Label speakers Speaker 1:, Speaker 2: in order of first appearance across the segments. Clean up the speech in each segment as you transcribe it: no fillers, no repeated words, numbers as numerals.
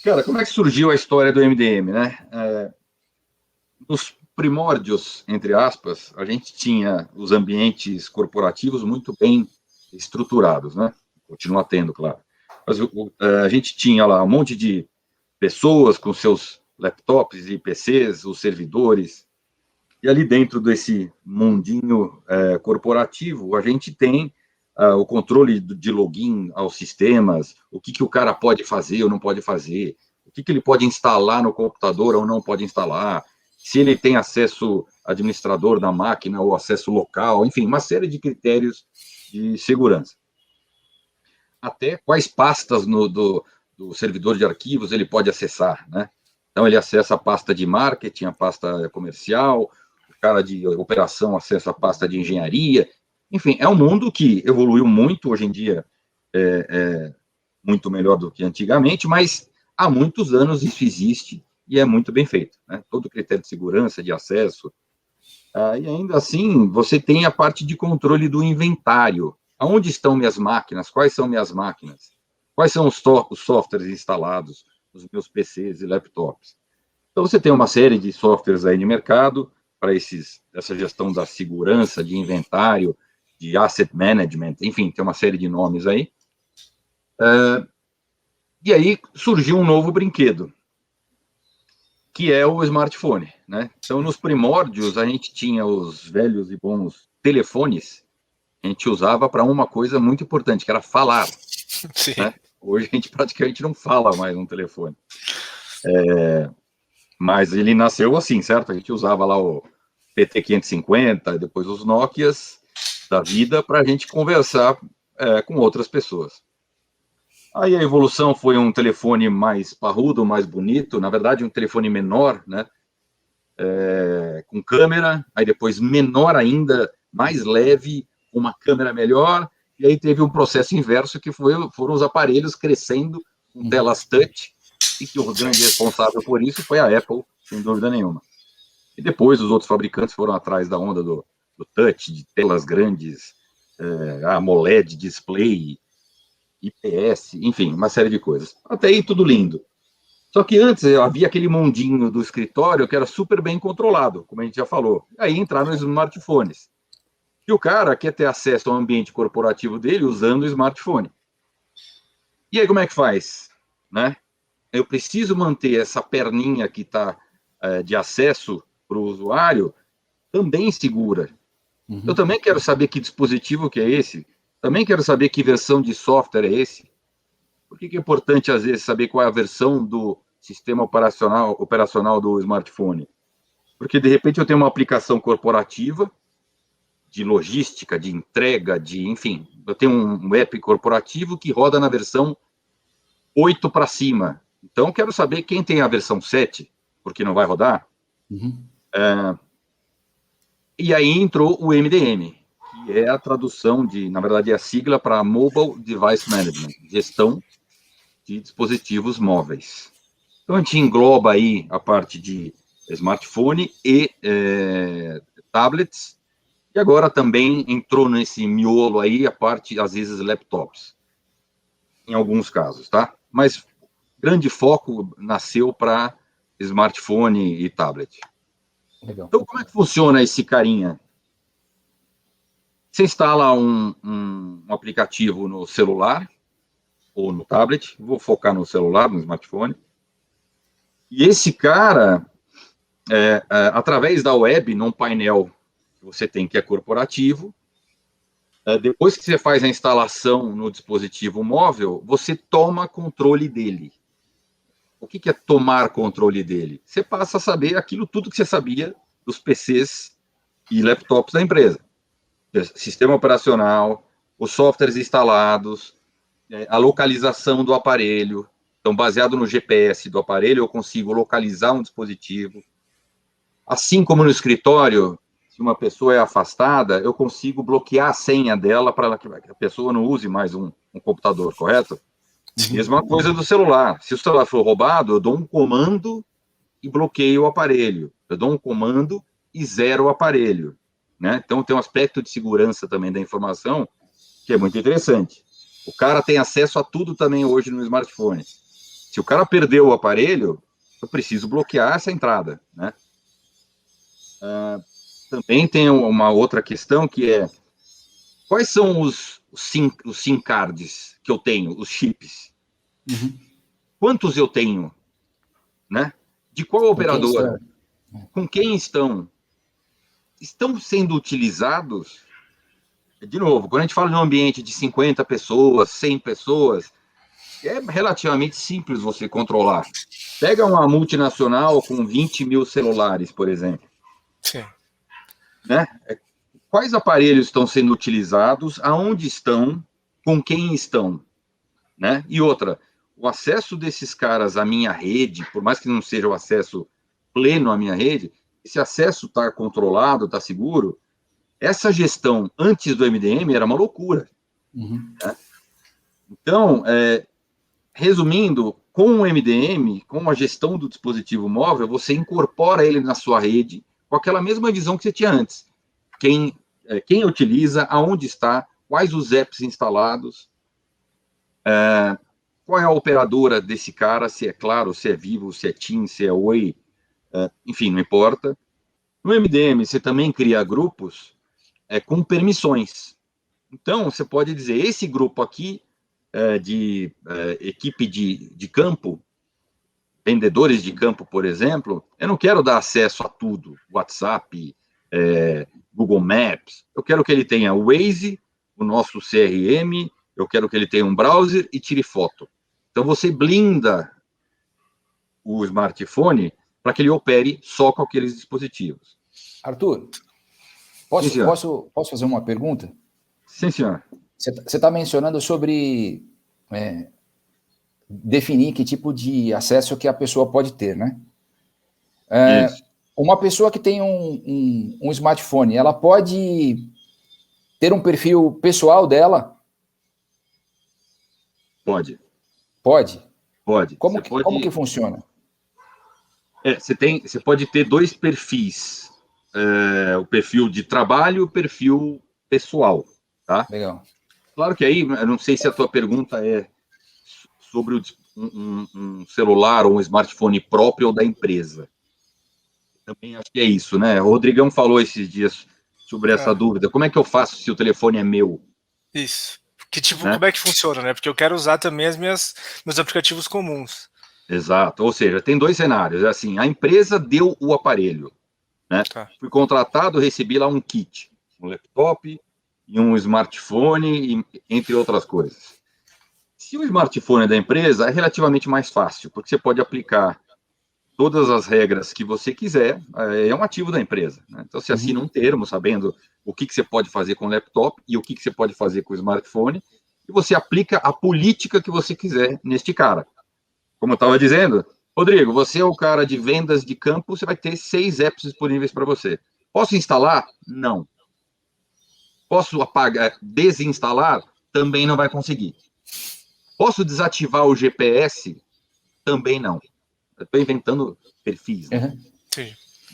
Speaker 1: Cara, como é que surgiu a história do MDM, né? Nos primórdios, entre aspas, a gente tinha os ambientes corporativos muito bem estruturados, né? Continua tendo, claro. Mas a gente tinha lá um monte de pessoas com seus laptops e PCs, os servidores, e ali dentro desse mundinho corporativo, a gente tem o controle de login aos sistemas, o que o cara pode fazer ou não pode fazer, o que ele pode instalar no computador ou não pode instalar, se ele tem acesso administrador da máquina ou acesso local, enfim, uma série de critérios de segurança. Até quais pastas do servidor de arquivos ele pode acessar, né? Então, ele acessa a pasta de marketing, a pasta comercial, o cara de operação acessa a pasta de engenharia. Enfim, é um mundo que evoluiu muito, hoje em dia é muito melhor do que antigamente, mas há muitos anos isso existe e é muito bem feito, né? Todo o critério de segurança, de acesso. E ainda assim, você tem a parte de controle do inventário. Aonde estão minhas máquinas? Quais são minhas máquinas? Quais são os softwares instalados nos meus PCs e laptops? Então, você tem uma série de softwares aí de mercado para essa gestão da segurança, de inventário, de asset management, enfim, tem uma série de nomes aí. E aí surgiu um novo brinquedo, que é o smartphone, né? Então, nos primórdios, a gente tinha os velhos e bons telefones, a gente usava para uma coisa muito importante, que era falar,
Speaker 2: Sim.
Speaker 1: né? Hoje a gente praticamente não fala mais no telefone. Mas ele nasceu assim, certo? A gente usava lá o PT-550, depois os Nokias da vida, para a gente conversar com outras pessoas. Aí a evolução foi um telefone mais parrudo, mais bonito, na verdade um telefone menor, né? Com câmera, aí depois menor ainda, mais leve, uma câmera melhor, e aí teve um processo inverso que foram os aparelhos crescendo com telas touch, e que o grande responsável por isso foi a Apple, sem dúvida nenhuma. E depois os outros fabricantes foram atrás da onda do touch, de telas grandes, AMOLED, display, IPS, enfim, uma série de coisas. Até aí tudo lindo. Só que antes havia aquele mundinho do escritório que era super bem controlado, como a gente já falou. Aí entraram os smartphones. E o cara quer ter acesso ao ambiente corporativo dele usando o smartphone. E aí como é que faz? Né? Eu preciso manter essa perninha que está de acesso para o usuário também segura. Eu também quero saber que dispositivo que é esse. Também quero saber que versão de software é esse. Por que é importante, às vezes, saber qual é a versão do sistema operacional do smartphone? Porque, de repente, eu tenho uma aplicação corporativa de logística, de entrega, enfim, eu tenho um app corporativo que roda na versão 8 para cima. Então, quero saber quem tem a versão 7, porque não vai rodar. E aí entrou o MDM, que é a tradução na verdade, é a sigla para Mobile Device Management, gestão de dispositivos móveis. Então, a gente engloba aí a parte de smartphone e tablets, e agora também entrou nesse miolo aí a parte, às vezes, laptops, em alguns casos, tá? Mas grande foco nasceu para smartphone e tablet.
Speaker 3: Legal.
Speaker 1: Então, como é que funciona esse carinha? Você instala um aplicativo no celular ou no tablet, vou focar no celular, no smartphone, e esse cara, através da web, num painel que você tem que é corporativo, depois que você faz a instalação no dispositivo móvel, você toma controle dele. O que é tomar controle dele? Você passa a saber aquilo tudo que você sabia dos PCs e laptops da empresa. Sistema operacional, os softwares instalados, a localização do aparelho. Então, baseado no GPS do aparelho, eu consigo localizar um dispositivo. Assim como no escritório, se uma pessoa é afastada, eu consigo bloquear a senha dela para que a pessoa não use mais um computador, correto? Mesma coisa do celular. Se o celular for roubado, eu dou um comando e bloqueio o aparelho. Eu dou um comando e zero o aparelho. Né? Então, tem um aspecto de segurança também da informação que é muito interessante. O cara tem acesso a tudo também hoje no smartphone. Se o cara perdeu o aparelho, eu preciso bloquear essa entrada, né? Também tem uma outra questão que é quais são os SIM cards que eu tenho, os chips?
Speaker 2: Uhum.
Speaker 1: Quantos eu tenho, né? De qual operadora? Com quem estão? Estão sendo utilizados? De novo, quando a gente fala de um ambiente de 50 pessoas, 100 pessoas, é relativamente simples você controlar. Pega uma multinacional com 20 mil celulares, por exemplo.
Speaker 3: Sim.
Speaker 1: Né? Quais aparelhos estão sendo utilizados, aonde estão, com quem estão, né? E outra, o acesso desses caras à minha rede, por mais que não seja o acesso pleno à minha rede, esse acesso está controlado, está seguro. Essa gestão antes do MDM era uma loucura.
Speaker 2: Uhum.
Speaker 1: Né? Então, resumindo, com o MDM, com a gestão do dispositivo móvel, você incorpora ele na sua rede com aquela mesma visão que você tinha antes. Quem utiliza, aonde está, quais os apps instalados, qual é a operadora desse cara, se é Claro, se é Vivo, se é TIM, se é Oi, enfim, não importa. No MDM, você também cria grupos com permissões. Então, você pode dizer, esse grupo aqui de equipe de campo, vendedores de campo, por exemplo, eu não quero dar acesso a tudo, WhatsApp, Google Maps, eu quero que ele tenha o Waze, o nosso CRM, eu quero que ele tenha um browser e tire foto. Então, você blinda o smartphone para que ele opere só com aqueles dispositivos.
Speaker 2: Arthur, posso fazer uma pergunta?
Speaker 1: Sim, senhor.
Speaker 2: Você está mencionando sobre definir que tipo de acesso que a pessoa pode ter, né? Uma pessoa que tem um smartphone, ela pode ter um perfil pessoal dela?
Speaker 1: Pode.
Speaker 2: Pode?
Speaker 1: Pode.
Speaker 2: Como que funciona?
Speaker 1: Você pode ter dois perfis. O perfil de trabalho e o perfil pessoal. Tá?
Speaker 2: Legal.
Speaker 1: Claro que aí, eu não sei se a tua pergunta é sobre um celular ou um smartphone próprio ou da empresa. Também acho que é isso, né? O Rodrigão falou esses dias sobre essa dúvida. Como é que eu faço se o telefone é meu?
Speaker 3: Isso. Como é que funciona, né? Porque eu quero usar também meus aplicativos comuns.
Speaker 1: Exato. Ou seja, tem dois cenários. Assim, a empresa deu o aparelho, né?
Speaker 3: Tá.
Speaker 1: Fui contratado, recebi lá um kit, um laptop e um smartphone, entre outras coisas. Se o smartphone é da empresa, é relativamente mais fácil, porque você pode aplicar todas as regras que você quiser, é um ativo da empresa. Né? Então, você assina um termo, sabendo o que você pode fazer com o laptop e o que você pode fazer com o smartphone, e você aplica a política que você quiser neste cara. Como eu estava dizendo, Rodrigo, você é o cara de vendas de campo, você vai ter 6 apps disponíveis para você. Posso instalar? Não. Posso apagar, desinstalar? Também não vai conseguir. Posso desativar o GPS? Também não. Estou inventando perfis. Né?
Speaker 2: Sim.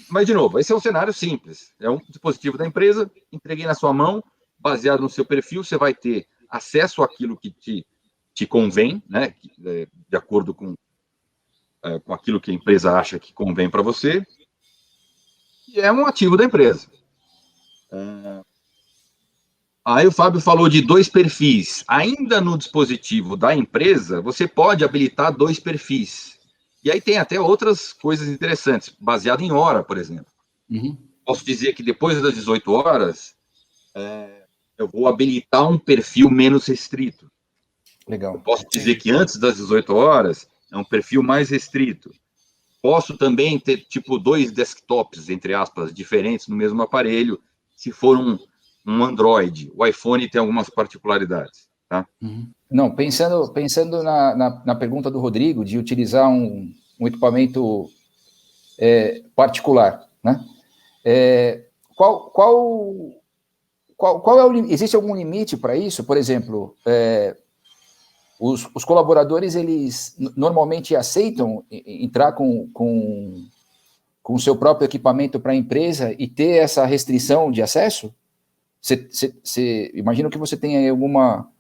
Speaker 1: Mas, de novo, esse é um cenário simples. É um dispositivo da empresa, entreguei na sua mão, baseado no seu perfil, você vai ter acesso àquilo que te convém, né? De acordo com aquilo que a empresa acha que convém para você, e é um ativo da empresa. Aí o Fábio falou de 2 perfis. Ainda no dispositivo da empresa, você pode habilitar 2 perfis. E aí tem até outras coisas interessantes, baseado em hora, por exemplo. Posso dizer que depois das 18 horas, eu vou habilitar um perfil menos restrito.
Speaker 2: Legal.
Speaker 1: Eu posso dizer que antes das 18 horas, é um perfil mais restrito. Posso também ter, tipo, 2 desktops, entre aspas, diferentes no mesmo aparelho, se for um Android. O iPhone tem algumas particularidades. Tá?
Speaker 2: Não, pensando na pergunta do Rodrigo, de utilizar um equipamento particular, né? Qual é existe algum limite para isso? Por exemplo, os colaboradores, eles normalmente aceitam entrar com o seu próprio equipamento para a empresa e ter essa restrição de acesso? Imagino que você tenha alguma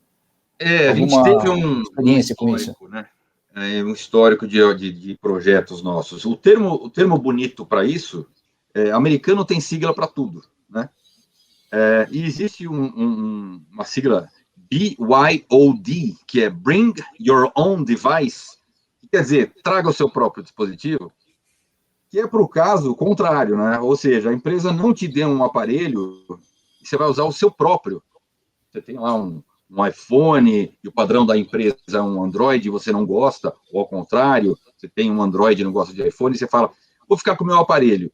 Speaker 1: a gente teve um
Speaker 2: experiência com isso.
Speaker 1: Né? um histórico de projetos nossos. O termo bonito para isso, americano tem sigla para tudo, né? E existe uma sigla BYOD, que é Bring Your Own Device, que quer dizer, traga o seu próprio dispositivo, que é para o caso contrário, né? Ou seja, a empresa não te dê um aparelho e você vai usar o seu próprio. Você tem lá um iPhone e o padrão da empresa é um Android e você não gosta, ou ao contrário, você tem um Android e não gosta de iPhone, e você fala, vou ficar com o meu aparelho.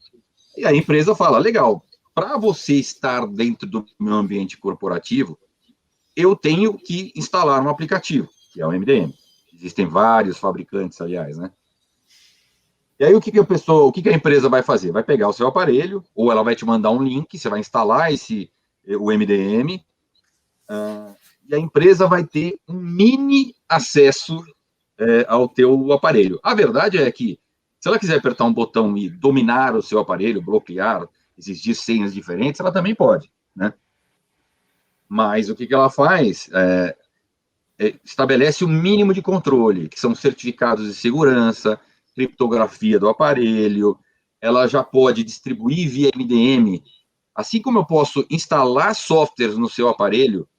Speaker 1: E a empresa fala, legal, para você estar dentro do meu ambiente corporativo, eu tenho que instalar um aplicativo, que é o MDM. Existem vários fabricantes, aliás, né? E aí, o que a empresa vai fazer? Vai pegar o seu aparelho, ou ela vai te mandar um link, você vai instalar o MDM, e a empresa vai ter um mini acesso ao teu aparelho. A verdade é que, se ela quiser apertar um botão e dominar o seu aparelho, bloquear, exigir senhas diferentes, ela também pode, né? Mas o que ela faz? Estabelece o mínimo de controle, que são certificados de segurança, criptografia do aparelho, ela já pode distribuir via MDM. Assim como eu posso instalar softwares no seu aparelho,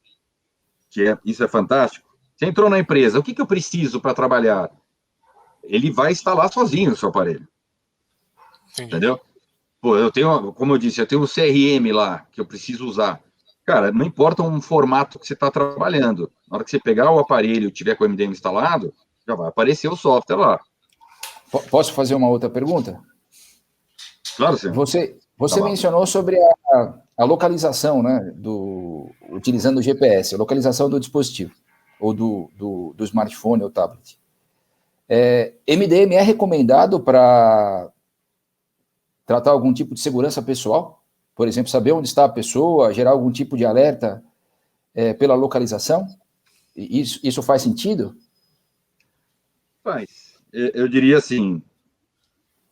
Speaker 1: isso é fantástico. Você entrou na empresa, o que eu preciso para trabalhar? Ele vai instalar sozinho o seu aparelho. Entendi. Entendeu? Pô, como eu disse, eu tenho um CRM lá que eu preciso usar. Cara, não importa um formato que você está trabalhando. Na hora que você pegar o aparelho e tiver com o MDM instalado, já vai aparecer o software lá.
Speaker 2: Posso fazer uma outra pergunta?
Speaker 1: Claro, sim.
Speaker 2: Você mencionou sobre a localização, né, utilizando o GPS, a localização do dispositivo, ou do smartphone ou tablet. MDM é recomendado para tratar algum tipo de segurança pessoal? Por exemplo, saber onde está a pessoa, gerar algum tipo de alerta pela localização? Isso faz sentido?
Speaker 1: Faz. Eu diria assim,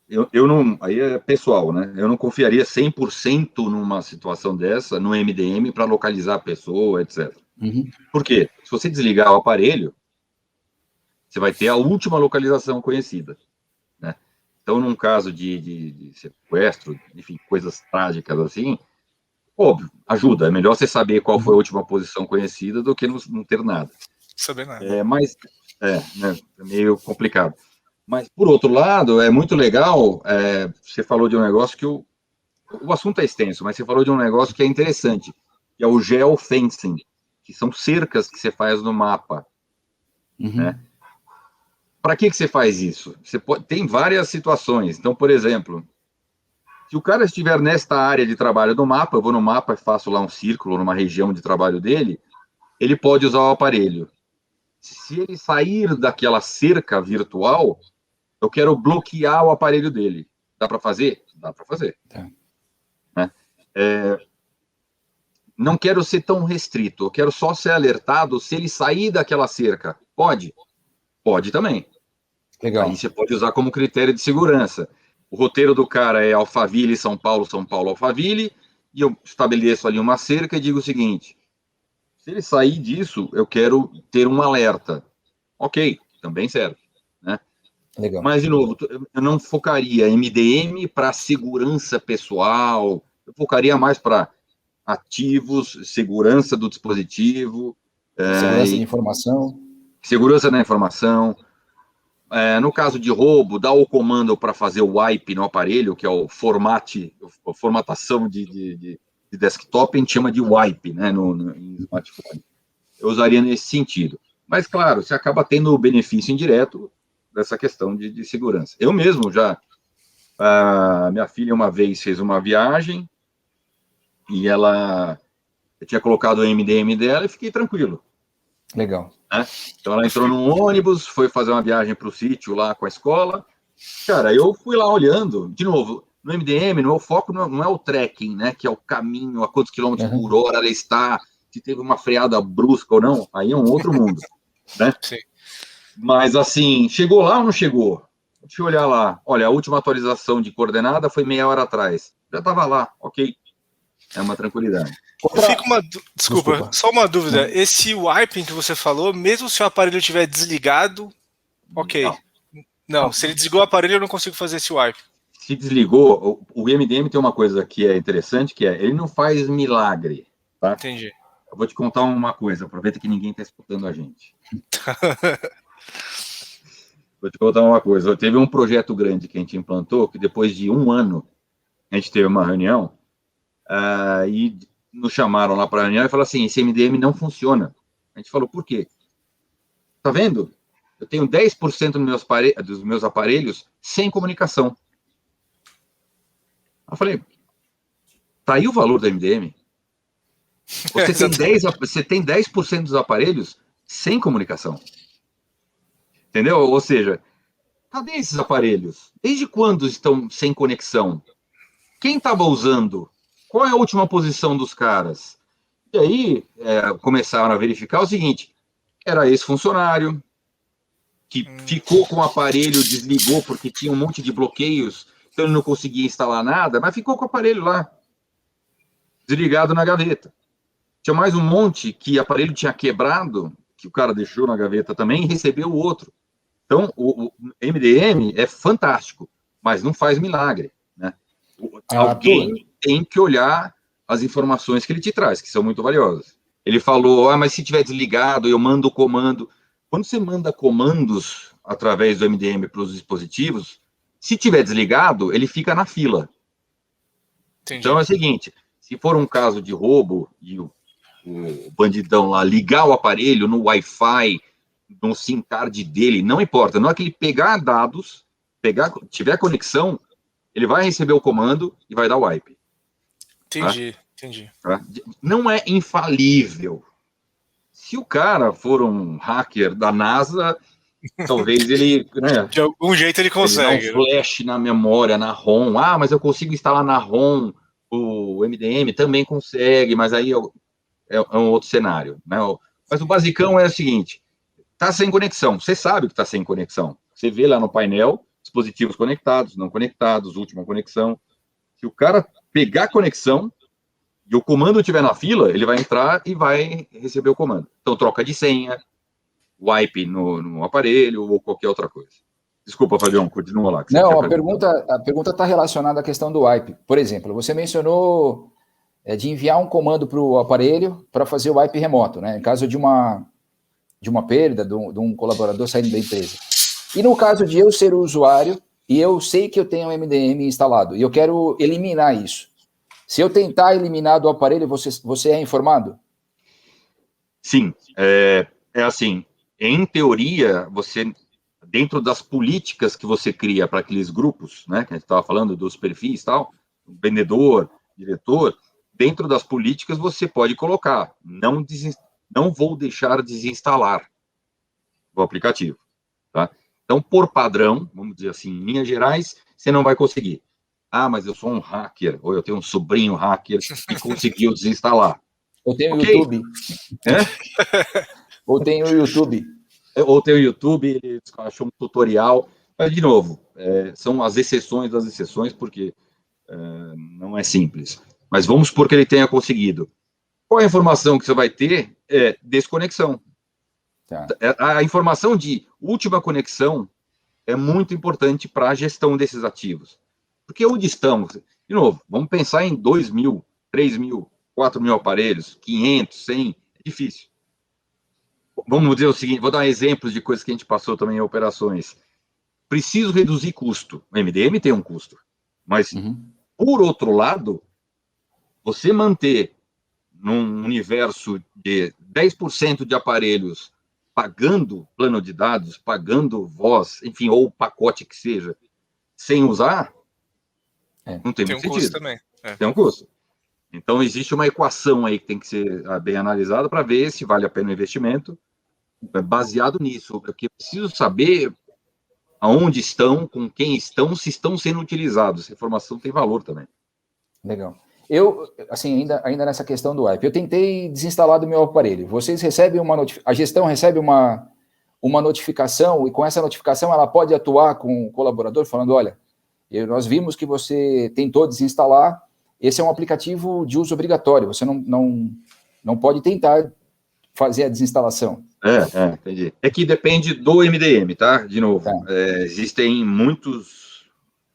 Speaker 1: eu não, aí é pessoal, né? Eu não confiaria 100% numa situação dessa, no MDM, para localizar a pessoa, etc.
Speaker 2: Uhum.
Speaker 1: Por quê? Se você desligar o aparelho, você vai ter a última localização conhecida, né? Então, num caso de sequestro, enfim, coisas trágicas assim, óbvio, ajuda. É melhor você saber qual foi a última posição conhecida do que não ter nada.
Speaker 3: Saber nada.
Speaker 1: Né, é meio complicado. Mas, por outro lado, é muito legal, você falou de um negócio que o assunto é extenso, mas você falou de um negócio que é interessante, que é o geofencing, que são cercas que você faz no mapa.
Speaker 2: Uhum.
Speaker 1: Né? Para que você faz isso? Tem várias situações. Então, por exemplo, se o cara estiver nesta área de trabalho do mapa, eu vou no mapa e faço lá um círculo numa região de trabalho dele, ele pode usar o aparelho. Se ele sair daquela cerca virtual, eu quero bloquear o aparelho dele. Dá para fazer? Dá para fazer.
Speaker 2: Tá.
Speaker 1: Né? Não quero ser tão restrito, eu quero só ser alertado se ele sair daquela cerca. Pode? Pode também.
Speaker 2: Legal.
Speaker 1: Aí você pode usar como critério de segurança. O roteiro do cara é Alphaville, São Paulo, Alphaville, e eu estabeleço ali uma cerca e digo o seguinte, se ele sair disso, eu quero ter um alerta. Ok, também serve. Né?
Speaker 2: Legal.
Speaker 1: Mas, de novo, eu não focaria MDM para segurança pessoal, eu focaria mais para ativos, segurança do dispositivo.
Speaker 2: Segurança de informação.
Speaker 1: Segurança da informação. No caso de roubo, dá o comando para fazer o wipe no aparelho, que é a formatação de desktop, a gente chama de wipe, né, em smartphone. Eu usaria nesse sentido. Mas, claro, você acaba tendo o benefício indireto dessa questão de segurança. Eu mesmo já... minha filha uma vez fez uma viagem e eu tinha colocado o MDM dela e fiquei tranquilo.
Speaker 2: Legal.
Speaker 1: Né? Então ela entrou num ônibus, foi fazer uma viagem para o sítio lá com a escola. Cara, eu fui lá olhando, de novo, no MDM, o foco não é o trekking, né? Que é o caminho, a quantos quilômetros por hora ela está, se teve uma freada brusca ou não, aí é um outro mundo. Né?
Speaker 3: Sim.
Speaker 1: Mas assim, chegou lá ou não chegou? Deixa eu olhar lá. Olha, a última atualização de coordenada foi meia hora atrás. Já estava lá, ok. É uma tranquilidade.
Speaker 3: Eu fico Desculpa, só uma dúvida. Esse wiping que você falou, mesmo se o aparelho estiver desligado, Ok. Não, se ele desligou o aparelho, eu não consigo fazer esse wipe.
Speaker 1: Se desligou, o MDM tem uma coisa que é interessante, que ele não faz milagre, tá?
Speaker 3: Entendi.
Speaker 1: Eu vou te contar uma coisa, aproveita que ninguém está escutando a gente. Vou te contar uma coisa. Teve um projeto grande que a gente implantou, que depois de 1 ano, a gente teve uma reunião, e nos chamaram lá para a reunião e falaram assim, esse MDM não funciona. A gente falou, por quê? Tá vendo? Eu tenho 10% dos meus aparelhos sem comunicação. Eu falei, tá aí o valor do MDM. Você tem 10% dos aparelhos sem comunicação. Entendeu? Ou seja, cadê esses aparelhos? Desde quando estão sem conexão? Quem estava usando? Qual é a última posição dos caras? E aí começaram a verificar o seguinte, era esse funcionário que ficou com o aparelho, desligou porque tinha um monte de bloqueios, então ele não conseguia instalar nada, mas ficou com o aparelho lá, desligado na gaveta. Tinha mais um monte que o aparelho tinha quebrado, que o cara deixou na gaveta também e recebeu o outro. Então, o MDM é fantástico, mas não faz milagre, né? Alguém tem que olhar as informações que ele te traz, que são muito valiosas. Ele falou, mas se tiver desligado, eu mando o comando. Quando você manda comandos através do MDM para os dispositivos, se tiver desligado, ele fica na fila. Entendi. Então é o seguinte, se for um caso de roubo e o bandidão lá ligar o aparelho no Wi-Fi, no SIM card dele, não importa, não é que ele pegar dados, tiver conexão, ele vai receber o comando e vai dar o wipe.
Speaker 3: Entendi.
Speaker 1: Tá? Não é infalível. Se o cara for um hacker da NASA, talvez ele... Né,
Speaker 3: de algum jeito ele consegue.
Speaker 1: Ele dá um flash na memória, na ROM. Mas eu consigo instalar na ROM o MDM, também consegue, mas aí é um outro cenário. Né? Mas o basicão é o seguinte, está sem conexão, você sabe que está sem conexão. Você vê lá no painel, dispositivos conectados, não conectados, última conexão. Se o cara pegar a conexão e o comando estiver na fila, ele vai entrar e vai receber o comando. Então, troca de senha, wipe no aparelho ou qualquer outra coisa. Desculpa, Fabião, continua lá.
Speaker 2: Não, a pergunta está relacionada à questão do wipe. Por exemplo, você mencionou de enviar um comando para o aparelho para fazer o wipe remoto, né? Em caso de uma perda de um colaborador saindo da empresa. E no caso de eu ser o usuário e eu sei que eu tenho um MDM instalado e eu quero eliminar isso. Se eu tentar eliminar do aparelho, você é informado?
Speaker 1: Sim, é assim, em teoria, você, dentro das políticas que você cria para aqueles grupos, né, que a gente estava falando dos perfis e tal, vendedor, diretor, dentro das políticas você pode colocar, não vou deixar desinstalar o aplicativo, tá? Então, por padrão, vamos dizer assim, em linhas gerais, você não vai conseguir. Mas eu sou um hacker, ou eu tenho um sobrinho hacker que conseguiu desinstalar.
Speaker 2: Eu tenho YouTube. Ou tenho YouTube.
Speaker 1: Ou tem o YouTube, ele achou um tutorial. Mas, de novo, são as exceções das exceções, porque não é simples. Mas vamos supor que ele tenha conseguido. Qual a informação que você vai ter? É desconexão. Tá. A informação de última conexão é muito importante para a gestão desses ativos. Porque onde estamos? De novo, vamos pensar em 2.000, 3.000, 4.000 aparelhos, 500, 100, é difícil. Vamos dizer o seguinte, vou dar exemplos de coisas que a gente passou também em operações. Preciso reduzir custo. O MDM tem um custo. Mas, por outro lado, você manter num universo de 10% de aparelhos pagando plano de dados, pagando voz, enfim, ou pacote que seja, sem usar, não tem muito sentido. Custo também. Tem um custo. Então, existe uma equação aí que tem que ser bem analisada para ver se vale a pena o investimento. Baseado nisso, porque eu preciso saber aonde estão, com quem estão, se estão sendo utilizados. Essa informação tem valor também.
Speaker 2: Legal. Eu, assim, ainda nessa questão do wipe, eu tentei desinstalar do meu aparelho. Vocês recebem a gestão recebe uma notificação, e com essa notificação ela pode atuar com o colaborador, falando, olha, nós vimos que você tentou desinstalar, esse é um aplicativo de uso obrigatório, você não pode tentar fazer a desinstalação?
Speaker 1: Entendi. É que depende do MDM, tá? De novo,
Speaker 2: Tá.
Speaker 1: Existem muitos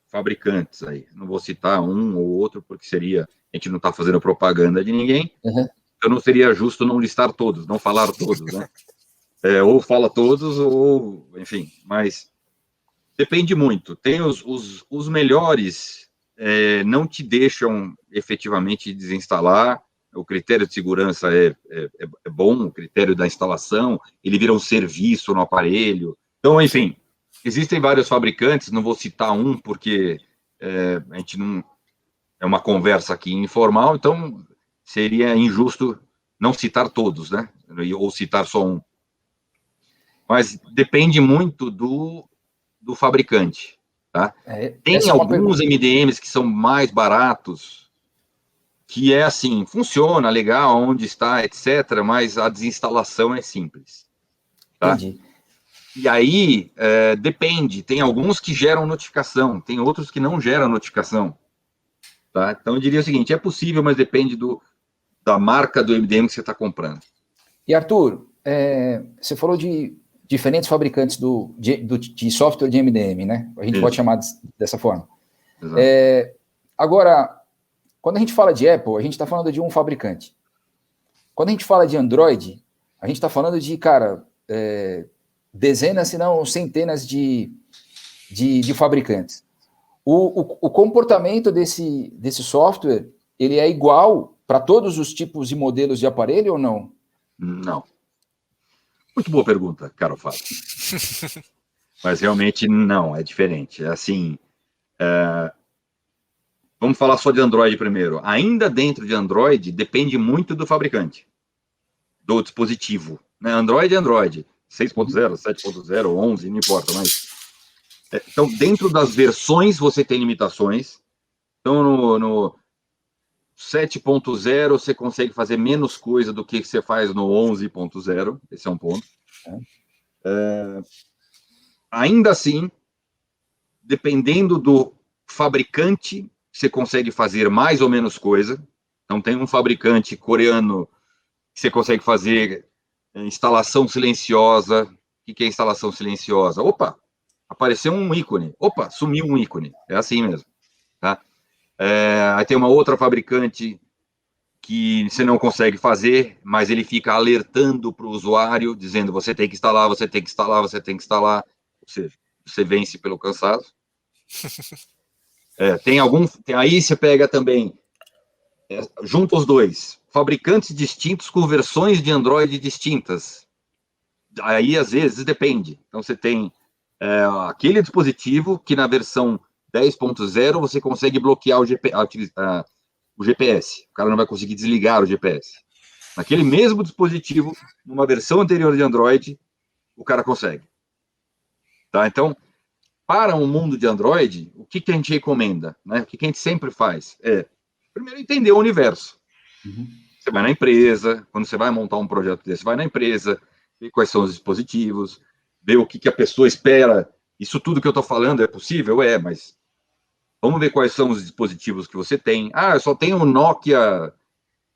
Speaker 1: fabricantes aí. Não vou citar um ou outro, porque a gente não está fazendo propaganda de ninguém.
Speaker 2: Uhum.
Speaker 1: Então não seria justo não listar todos, não falar todos, né? Ou fala todos, ou, enfim, mas depende muito. Tem os melhores, não te deixam efetivamente desinstalar. O critério de segurança é bom, o critério da instalação, ele vira um serviço no aparelho. Então, enfim, existem vários fabricantes, não vou citar um, porque a gente não. É uma conversa aqui informal, então seria injusto não citar todos, né? Ou citar só um. Mas depende muito do fabricante, tá? Tem
Speaker 2: Essa é uma
Speaker 1: alguns
Speaker 2: pergunta.
Speaker 1: MDMs que são mais baratos, que é assim, funciona legal, onde está, etc., mas a desinstalação é simples, tá?
Speaker 2: Entendi.
Speaker 1: E aí, depende, tem alguns que geram notificação, tem outros que não geram notificação, tá? Então eu diria o seguinte, é possível, mas depende da marca do MDM que você está comprando.
Speaker 2: E Arthur, você falou de diferentes fabricantes de software de MDM, né? A gente pode chamar dessa forma. Agora, quando a gente fala de Apple, a gente está falando de um fabricante. Quando a gente fala de Android, a gente está falando de, cara, dezenas, se não centenas de fabricantes. O comportamento desse software, ele é igual para todos os tipos e modelos de aparelho ou não?
Speaker 1: Não. Muito boa pergunta, caro Fábio. Mas realmente não, é diferente. É assim, vamos falar só de Android primeiro. Ainda dentro de Android, depende muito do fabricante, do dispositivo. Né? Android é Android. 6.0, 7.0, 11, não importa, mas... Então, dentro das versões, você tem limitações. Então, no 7.0, você consegue fazer menos coisa do que você faz no 11.0. Esse é um ponto. Ainda assim, dependendo do fabricante, você consegue fazer mais ou menos coisa. Então, tem um fabricante coreano que você consegue fazer instalação silenciosa. O que é instalação silenciosa? Opa, apareceu um ícone. Opa, sumiu um ícone. É assim mesmo. Tá? Aí tem uma outra fabricante que você não consegue fazer, mas ele fica alertando para o usuário, dizendo você tem que instalar, você tem que instalar, você tem que instalar. Ou seja, você vence pelo cansaço. Aí você pega também, junta os dois, fabricantes distintos com versões de Android distintas. Aí, às vezes, depende. Então, você tem aquele dispositivo que na versão 10.0 você consegue bloquear o GPS. O cara não vai conseguir desligar o GPS. Naquele mesmo dispositivo, numa versão anterior de Android, o cara consegue. Tá? Então, para um mundo de Android, o que a gente recomenda? Né? O que a gente sempre faz? Primeiro, entender o universo. Você vai na empresa, quando você vai montar um projeto desse, vai na empresa, ver quais são os dispositivos, ver o que a pessoa espera. Isso tudo que eu estou falando é possível? Mas vamos ver quais são os dispositivos que você tem. Eu só tenho um Nokia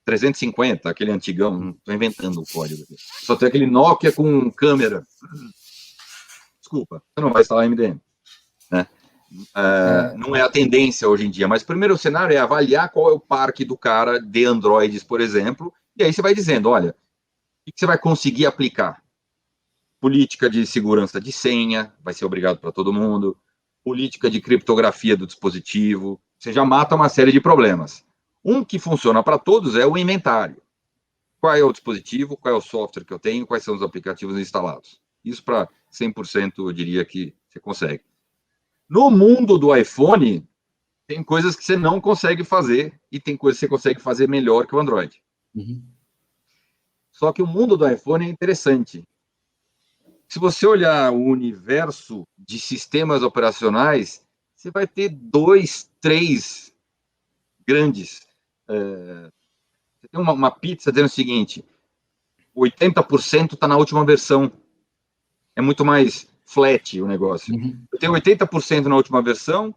Speaker 1: 350, aquele antigão, não estou inventando o código aqui. Só tem aquele Nokia com câmera. Desculpa, você não vai instalar MDM. Né? Não é a tendência hoje em dia, mas o primeiro cenário é avaliar qual é o parque do cara de Androids, por exemplo, e aí você vai dizendo, olha, o que você vai conseguir aplicar? Política de segurança de senha, vai ser obrigado para todo mundo, política de criptografia do dispositivo, você já mata uma série de problemas. Um que funciona para todos é o inventário. Qual é o dispositivo, qual é o software que eu tenho, quais são os aplicativos instalados. Isso para 100% eu diria que você consegue. No mundo do iPhone, tem coisas que você não consegue fazer e tem coisas que você consegue fazer melhor que o Android. Só que o mundo do iPhone é interessante. Se você olhar o universo de sistemas operacionais, você vai ter 2, 3 grandes. Você tem uma pizza dizendo o seguinte, 80% está na última versão. É muito mais flat o negócio. Eu tenho 80% na última versão,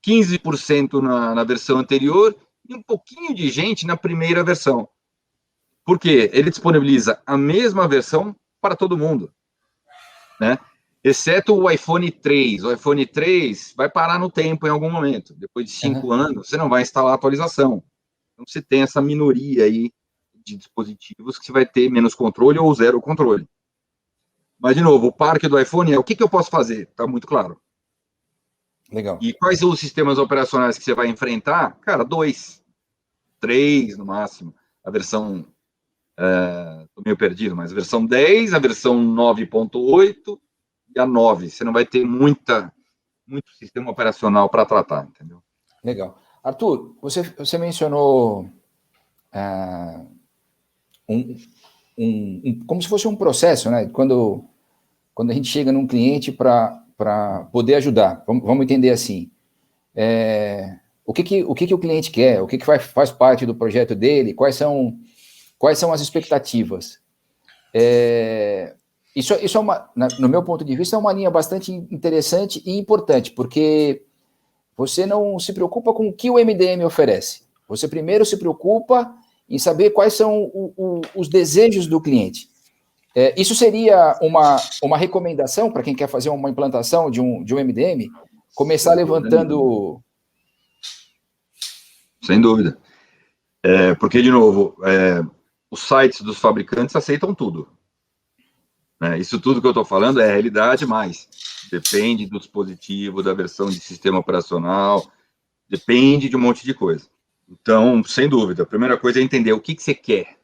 Speaker 1: 15% na versão anterior e um pouquinho de gente na primeira versão. Porque ele disponibiliza a mesma versão para todo mundo, né? Exceto o iPhone 3. O iPhone 3 vai parar no tempo em algum momento. Depois de 5 anos, você não vai instalar a atualização. Então, você tem essa minoria aí de dispositivos que você vai ter menos controle ou zero controle. Mas, de novo, o parque do iPhone é o que eu posso fazer? Está muito claro.
Speaker 2: Legal.
Speaker 1: E quais são os sistemas operacionais que você vai enfrentar? Cara, 2, 3 no máximo. A versão, estou meio perdido, mas a versão 10, a versão 9.8 e a 9. Você não vai ter muito sistema operacional para tratar, entendeu?
Speaker 2: Legal. Arthur, você mencionou como se fosse um processo, né? Quando a gente chega num cliente para poder ajudar, vamos entender assim, o que o cliente quer, o que faz parte do projeto dele, quais são as expectativas. Isso é no meu ponto de vista, é uma linha bastante interessante e importante, porque você não se preocupa com o que o MDM oferece. Você primeiro se preocupa em saber quais são os desejos do cliente. Isso seria uma recomendação para quem quer fazer uma implantação de um MDM? Começar levantando...
Speaker 1: Sem dúvida. Porque, de novo, os sites dos fabricantes aceitam tudo. Né? Isso tudo que eu estou falando é realidade, mas depende do dispositivo, da versão de sistema operacional, depende de um monte de coisa. Então, sem dúvida, a primeira coisa é entender o que você quer.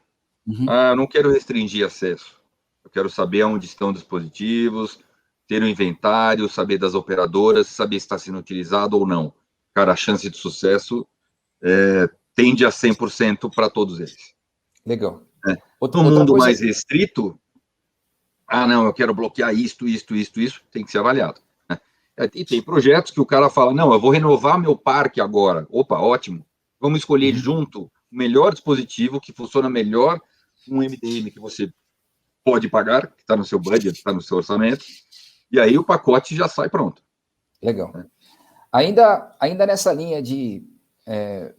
Speaker 1: Eu não quero restringir acesso. Eu quero saber onde estão os dispositivos, ter o inventário, saber das operadoras, saber se está sendo utilizado ou não. Cara, a chance de sucesso tende a 100% para todos eles.
Speaker 2: Legal.
Speaker 1: No mundo mais restrito, não, eu quero bloquear isto, tem que ser avaliado. Né? E tem projetos que o cara fala, não, eu vou renovar meu parque agora. Opa, ótimo. Vamos escolher junto o melhor dispositivo que funciona melhor, um MDM que você pode pagar, que está no seu budget, está no seu orçamento, e aí o pacote já sai pronto.
Speaker 2: Legal. Ainda nessa linha de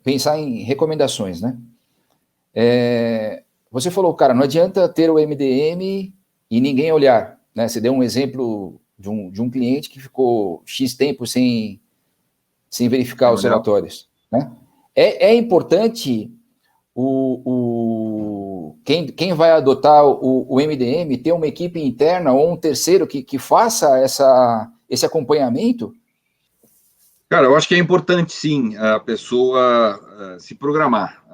Speaker 2: pensar em recomendações, né? Você falou, cara, não adianta ter o MDM e ninguém olhar, né? Você deu um exemplo de um cliente que ficou X tempo sem verificar os relatórios, né? É importante quem vai adotar o MDM ter uma equipe interna ou um terceiro que faça esse acompanhamento?
Speaker 1: Cara, eu acho que é importante, sim, a pessoa se programar,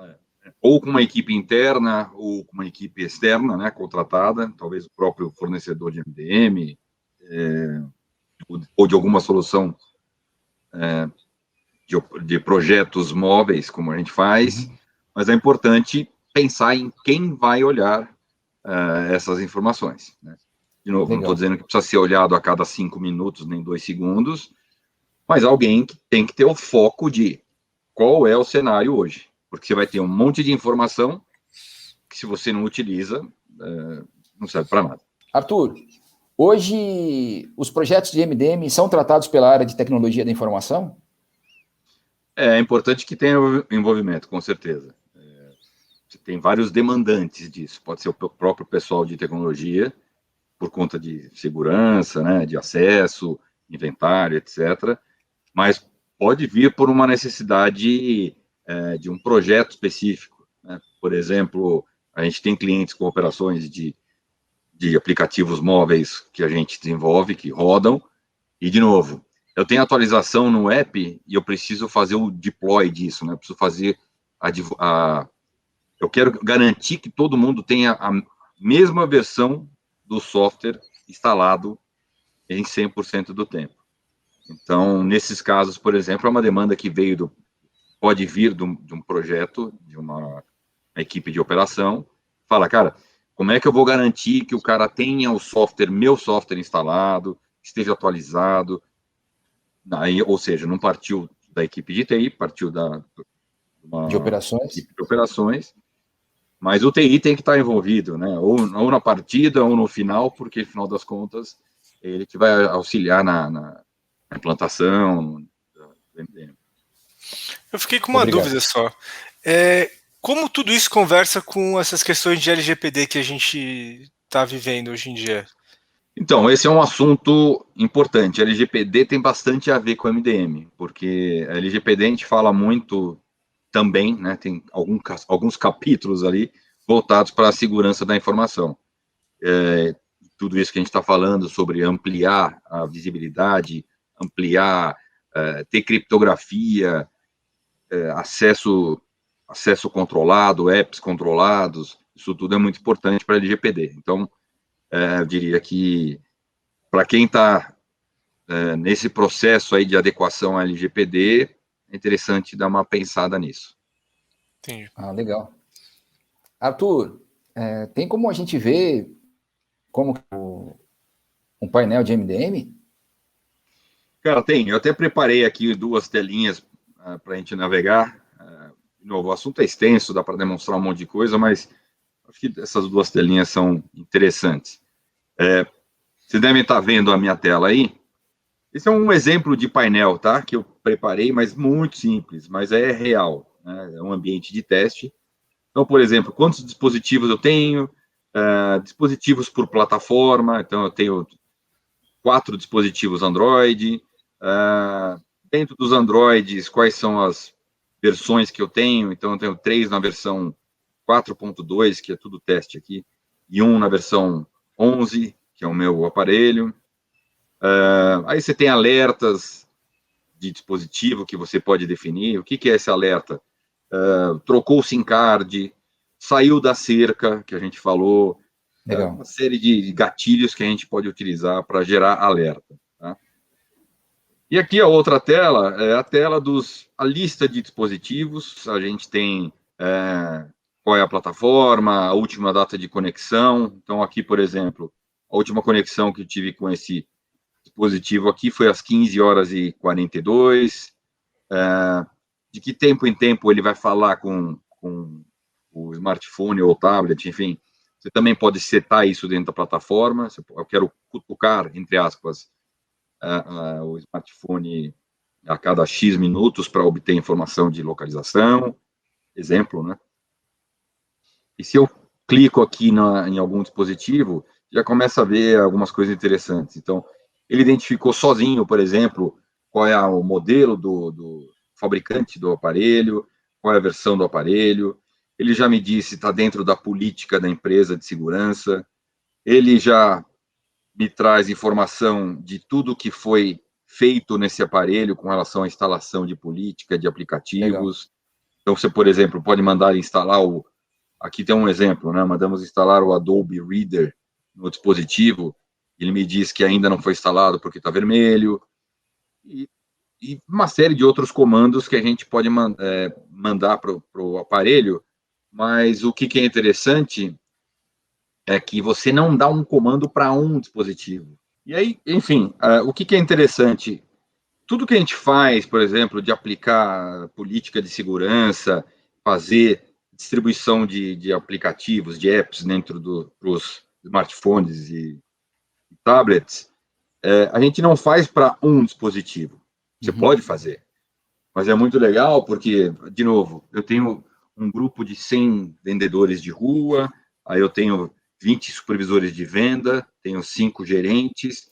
Speaker 1: ou com uma equipe interna, ou com uma equipe externa, né, contratada, talvez o próprio fornecedor de MDM, ou de alguma solução de projetos móveis, como a gente faz, mas é importante pensar em quem vai olhar essas informações. Né? De novo, Legal. Não estou dizendo que precisa ser olhado a cada 5 minutos, nem 2 segundos, mas alguém que tem que ter o foco de qual é o cenário hoje. Porque você vai ter um monte de informação que, se você não utiliza, não serve para nada.
Speaker 2: Arthur, hoje os projetos de MDM são tratados pela área de tecnologia da informação?
Speaker 1: É importante que tenha envolvimento, com certeza. Você tem vários demandantes disso. Pode ser o próprio pessoal de tecnologia, por conta de segurança, né, de acesso, inventário, etc. Mas pode vir por uma necessidade de um projeto específico. Né? Por exemplo, a gente tem clientes com operações de aplicativos móveis que a gente desenvolve, que rodam, e, de novo, eu tenho atualização no app e eu preciso fazer o deploy disso, né? Eu preciso fazer eu quero garantir que todo mundo tenha a mesma versão do software instalado em 100% do tempo. Então, nesses casos, por exemplo, é uma demanda que pode vir de um projeto, de uma equipe de operação, fala, cara, como é que eu vou garantir que o cara tenha meu software instalado, esteja atualizado? Aí, ou seja, não partiu da equipe de TI, partiu
Speaker 2: de operações.
Speaker 1: Equipe de operações, mas o TI tem que estar envolvido, né? Ou na partida ou no final, porque, no final das contas, ele que vai auxiliar na implantação do MDM.
Speaker 3: Eu fiquei com uma dúvida só. Como tudo isso conversa com essas questões de LGPD que a gente está vivendo hoje em dia?
Speaker 1: Então, esse é um assunto importante. A LGPD tem bastante a ver com o MDM, porque a LGPD a gente fala muito também, né? Tem alguns capítulos ali voltados para a segurança da informação. Tudo isso que a gente está falando sobre ampliar a visibilidade, ampliar, ter criptografia, acesso controlado, apps controlados, isso tudo é muito importante para a LGPD. Então, eu diria que para quem está nesse processo aí de adequação à LGPD, é interessante dar uma pensada nisso.
Speaker 3: Entendi.
Speaker 2: Legal. Arthur, tem como a gente ver como um painel de MDM?
Speaker 1: Cara, tem. Eu até preparei aqui 2 telinhas para a gente navegar. De novo, o assunto é extenso, dá para demonstrar um monte de coisa, mas acho que essas 2 telinhas são interessantes. Vocês devem estar vendo a minha tela aí. Esse é um exemplo de painel, tá? Que eu preparei, mas muito simples, mas é real, né? É um ambiente de teste. Então, por exemplo, quantos dispositivos eu tenho? Dispositivos por plataforma. Então, eu tenho 4 dispositivos Android. Dentro dos Androids, quais são as versões que eu tenho? Então, eu tenho 3 na versão 4.2, que é tudo teste aqui, e 1 na versão 11, que é o meu aparelho. Aí você tem alertas de dispositivo que você pode definir. O que é esse alerta? Trocou o SIM card, saiu da cerca, que a gente falou. Uma série de gatilhos que a gente pode utilizar para gerar alerta. Tá? E aqui a outra tela é a tela a lista de dispositivos. A gente tem qual é a plataforma, a última data de conexão. Então, aqui, por exemplo, a última conexão que eu tive com esse dispositivo aqui foi às 15h42. De que tempo em tempo ele vai falar com o smartphone ou o tablet, enfim. Você também pode setar isso dentro da plataforma. Eu quero cutucar, entre aspas, o smartphone a cada X minutos para obter informação de localização. Exemplo, né? E se eu clico aqui em algum dispositivo, já começa a ver algumas coisas interessantes. Então, ele identificou sozinho, por exemplo, qual é o modelo do fabricante do aparelho, qual é a versão do aparelho. Ele já me disse se está dentro da política da empresa de segurança. Ele já me traz informação de tudo que foi feito nesse aparelho com relação à instalação de política, de aplicativos. Legal. Então, você, por exemplo, pode mandar instalar aqui tem um exemplo, né? Mandamos instalar o Adobe Reader no dispositivo. Ele me diz que ainda não foi instalado porque está vermelho. E uma série de outros comandos que a gente pode mandar para o aparelho. Mas o que é interessante é que você não dá um comando para um dispositivo. E aí, enfim, o que é interessante? Tudo que a gente faz, por exemplo, de aplicar política de segurança, fazer distribuição de aplicativos, de apps dentro dos smartphones e tablets, a gente não faz para um dispositivo. Você pode fazer, mas é muito legal porque, de novo, eu tenho um grupo de 100 vendedores de rua, aí eu tenho 20 supervisores de venda, tenho 5 gerentes,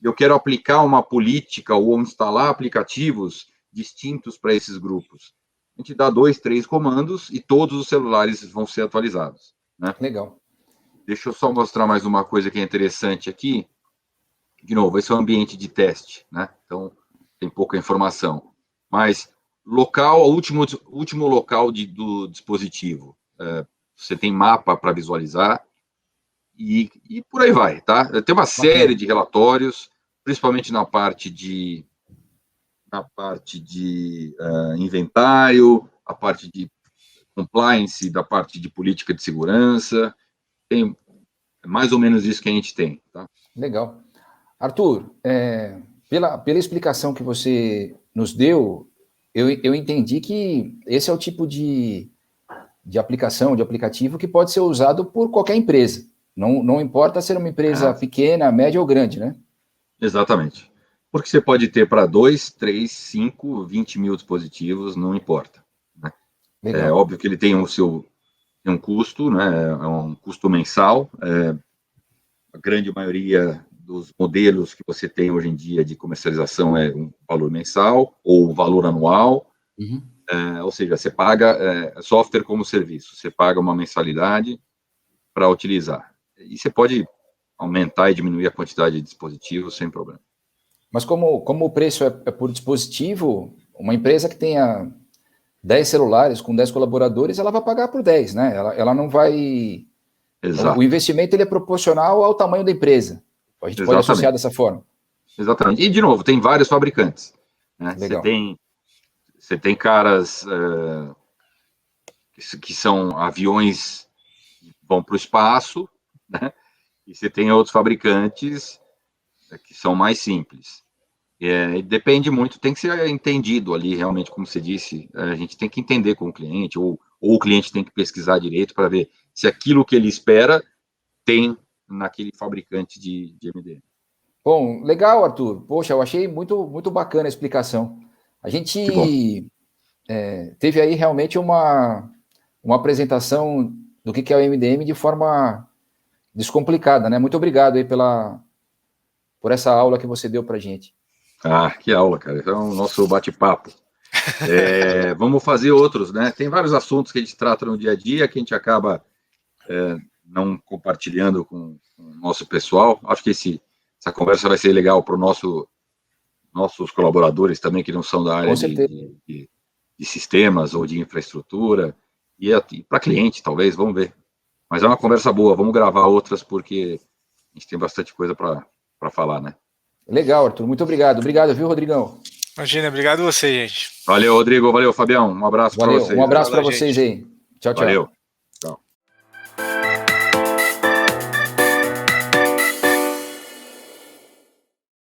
Speaker 1: eu quero aplicar uma política ou instalar aplicativos distintos para esses grupos. A gente dá 2, 3 comandos e todos os celulares vão ser atualizados. Né?
Speaker 2: Legal.
Speaker 1: Deixa eu só mostrar mais uma coisa que é interessante aqui. De novo, esse é um ambiente de teste, né? Então, tem pouca informação. Mas, local, o último local do dispositivo. Você tem mapa para visualizar e por aí vai, tá? Tem uma série de relatórios, principalmente na parte de inventário, a parte de compliance, da parte de política de segurança. Tem mais ou menos isso que a gente tem, tá?
Speaker 2: Legal. Arthur, pela explicação que você nos deu, eu entendi que esse é o tipo de aplicação, de aplicativo que pode ser usado por qualquer empresa. Não importa ser uma empresa pequena, média ou grande, né?
Speaker 1: Exatamente. Porque você pode ter para 2, 3, 5, 20 mil dispositivos, não importa. Né?
Speaker 2: Legal.
Speaker 1: É óbvio que ele tem um custo, né? É um custo mensal. A grande maioria dos modelos que você tem hoje em dia de comercialização é um valor mensal ou um valor anual.
Speaker 2: Uhum.
Speaker 1: Ou seja, você paga software como serviço, você paga uma mensalidade para utilizar. E você pode aumentar e diminuir a quantidade de dispositivos sem problema.
Speaker 2: Mas como o preço é por dispositivo, uma empresa que tenha 10 celulares com 10 colaboradores, ela vai pagar por 10, né? Ela não vai...
Speaker 1: Exato.
Speaker 2: O investimento ele é proporcional ao tamanho da empresa. A gente pode associar dessa forma.
Speaker 1: Exatamente. E, de novo, tem vários fabricantes. Né?
Speaker 2: Legal.
Speaker 1: Você tem caras que são aviões que vão para o espaço, né? E você tem outros fabricantes que são mais simples. Depende muito, tem que ser entendido ali, realmente, como você disse, a gente tem que entender com o cliente, ou o cliente tem que pesquisar direito para ver se aquilo que ele espera tem naquele fabricante de MDM.
Speaker 2: Bom, legal, Arthur. Poxa, eu achei muito, muito bacana a explicação. A gente teve aí realmente uma apresentação do que é o MDM de forma descomplicada, né? Muito obrigado aí por essa aula que você deu para a gente.
Speaker 1: Ah, que aula, cara. Então, o nosso bate-papo. Vamos fazer outros, né? Tem vários assuntos que a gente trata no dia a dia, que a gente acaba não compartilhando com o nosso pessoal. Acho que essa conversa vai ser legal para os nossos colaboradores também, que não são da área de sistemas ou de infraestrutura, e para cliente, talvez, vamos ver. Mas é uma conversa boa, vamos gravar outras, porque a gente tem bastante coisa para falar, né?
Speaker 2: Legal, Arthur. Muito obrigado. Obrigado, viu, Rodrigão?
Speaker 3: Imagina, obrigado a você, gente.
Speaker 1: Valeu, Rodrigo. Valeu, Fabião. Um abraço para vocês.
Speaker 2: Um abraço para vocês aí. Tchau, tchau.
Speaker 1: Valeu.